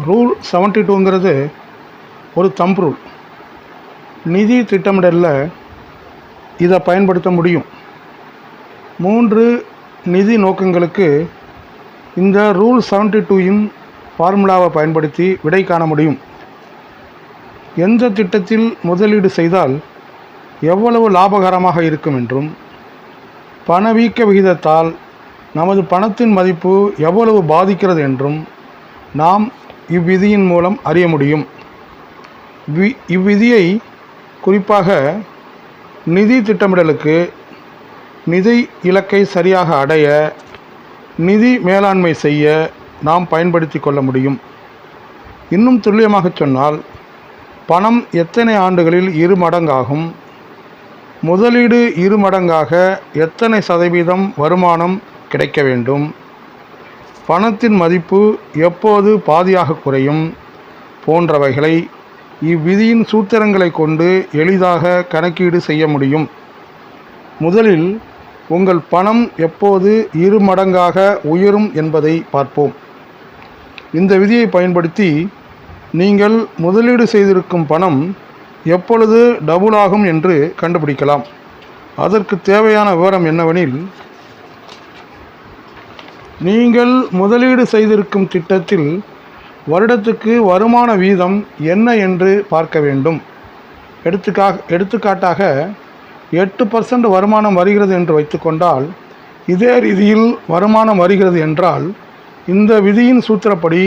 Rule 72ங்கிறது ஒரு thumb rule. நிதி திட்டமிடலில் இதை பயன்படுத்த முடியும். 3 நிதி நோக்கங்களுக்கு இந்த ரூல் 72ன் ஃபார்முலாவை பயன்படுத்தி விடை காண முடியும். எந்த திட்டத்தில் முதலீடு செய்தால் எவ்வளவு லாபகரமாக இருக்கும் என்றும், பணவீக்க விகிதத்தால் நமது பணத்தின் மதிப்பு எவ்வளவு பாதிக்கிறது என்றும் நாம் இவ்விதியின் மூலம் அறிய முடியும். இவ்விதியை குறிப்பாக நிதி திட்டமிடலுக்கு, நிதி இலக்கை சரியாக அடைய, நிதி மேலாண்மை செய்ய நாம் பயன்படுத்தி கொள்ள முடியும். இன்னும் துல்லியமாக சொன்னால், பணம் எத்தனை ஆண்டுகளில் 2 மடங்காகும், முதலீடு 2 மடங்காக எத்தனை சதவீதம் வருமானம் கிடைக்க வேண்டும், பணத்தின் மதிப்பு எப்போது பாதியாக குறையும் போன்றவைகளை இவ்விதியின் சூத்திரங்களை கொண்டு எளிதாக கணக்கீடு செய்ய முடியும். முதலில் உங்கள் பணம் எப்போது 2 மடங்காக உயரும் என்பதை பார்ப்போம். இந்த விதியை பயன்படுத்தி நீங்கள் முதலீடு செய்திருக்கும் பணம் எப்பொழுது டபுள் ஆகும் என்று கண்டுபிடிக்கலாம். அதற்கு தேவையான விவரம் என்னவெனில், நீங்கள் முதலீடு செய்திருக்கும் திட்டத்தில் வருடத்துக்கு வருமான வீதம் என்ன என்று பார்க்க வேண்டும். எடுத்துக்காட்டாக 8% வருமானம் வருகிறது என்று வைத்துக்கொண்டால், இதே ரீதியில் வருமானம் வருகிறது என்றால் இந்த விதியின் சூத்திரப்படி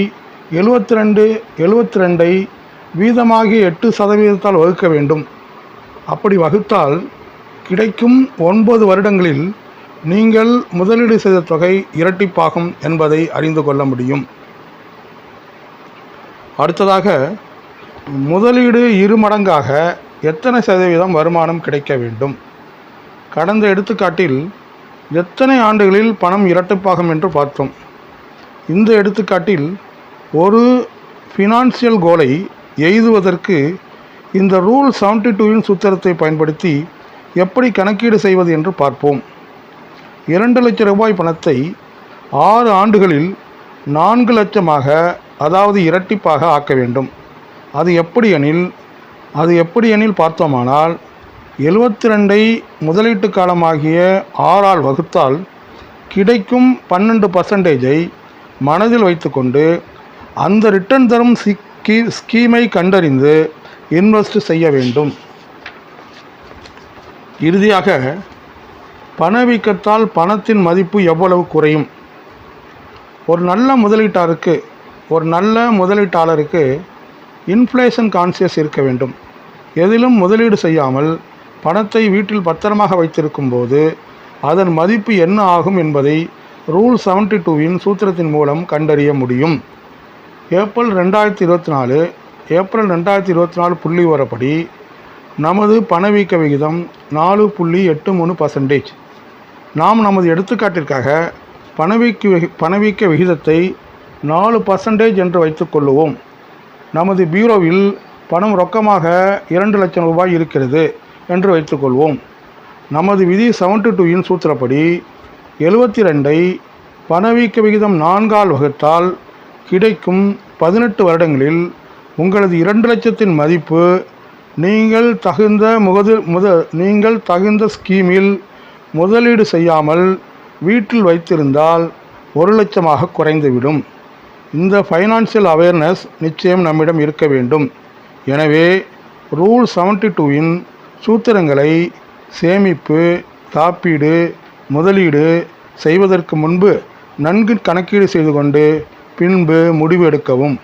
72ஐ வீதமாகி 8% வகுக்க வேண்டும். அப்படி வகுத்தால் கிடைக்கும் 9 வருடங்களில் நீங்கள் முதலீடு செய்த தொகை இரட்டிப்பாகும் என்பதை அறிந்து கொள்ள முடியும். அடுத்ததாக, முதலீடு 2 மடங்காக எத்தனை சதவீதம் வருமானம் கிடைக்க வேண்டும்? கடந்த எடுத்துக்காட்டில் எத்தனை ஆண்டுகளில் பணம் இரட்டிப்பாகும் என்று பார்த்தோம். இந்த எடுத்துக்காட்டில் ஒரு ஃபினான்சியல் கோலை எய்துவதற்கு இந்த ரூல் 72ன் சூத்திரத்தை பயன்படுத்தி எப்படி கணக்கீடு செய்வது என்று பார்ப்போம். 2 லட்சம் ரூபாய் பணத்தை 6 ஆண்டுகளில் 4 லட்சமாக, அதாவது இரட்டிப்பாக ஆக்க வேண்டும். அது எப்படி எனில் பார்த்தோமானால், 72ஐ முதலீட்டு காலமாகிய 6ஆல் வகுத்தால் கிடைக்கும் 12%ஐ மனதில் வைத்துக்கொண்டு அந்த ரிட்டர்ன் தரும் ஸ்கீமை கண்டறிந்து இன்வெஸ்ட் செய்ய வேண்டும். இறுதியாக, பணவீக்கத்தால் பணத்தின் மதிப்பு எவ்வளவு குறையும்? ஒரு நல்ல முதலீட்டாளருக்கு இன்ஃப்ளேஷன் கான்சியஸ் இருக்க வேண்டும். எதிலும் முதலீடு செய்யாமல் பணத்தை வீட்டில் பத்திரமாக வைத்திருக்கும் போது அதன் மதிப்பு என்ன ஆகும் என்பதை ரூல் 72ன் சூத்திரத்தின் மூலம் கண்டறிய முடியும். ஏப்ரல் 2024 புள்ளி விவரப்படி நமது பணவீக்க விகிதம் 4.83%. நாம் நமது எடுத்துக்காட்டிற்காக பணவீக்க விகிதத்தை 4% என்று வைத்துக்கொள்ளுவோம். நமது பீரோவில் பணம் ரொக்கமாக 2 லட்சம் ரூபாய் இருக்கிறது என்று வைத்துக்கொள்வோம். நமது விதி 72ன் சூத்திரப்படி 72ஐ பணவீக்க விகிதம் 4ஆல் வகுத்தால் கிடைக்கும் 18 வருடங்களில் உங்களது 2 லட்சத்தின் மதிப்பு நீங்கள் தகுந்த ஸ்கீமில் முதலீடு செய்யாமல் வீட்டில் வைத்திருந்தால் 1 லட்சமாக குறைந்துவிடும். இந்த ஃபைனான்சியல் அவேர்னஸ் நிச்சயம் நம்மிடம் இருக்க வேண்டும். எனவே ரூல் 72ன் சூத்திரங்களை சேமிப்பு, காப்பீடு, முதலீடு செய்வதற்கு முன்பு நன்கு கணக்கீடு செய்து கொண்டு பின்பு முடிவு எடுக்கவும்.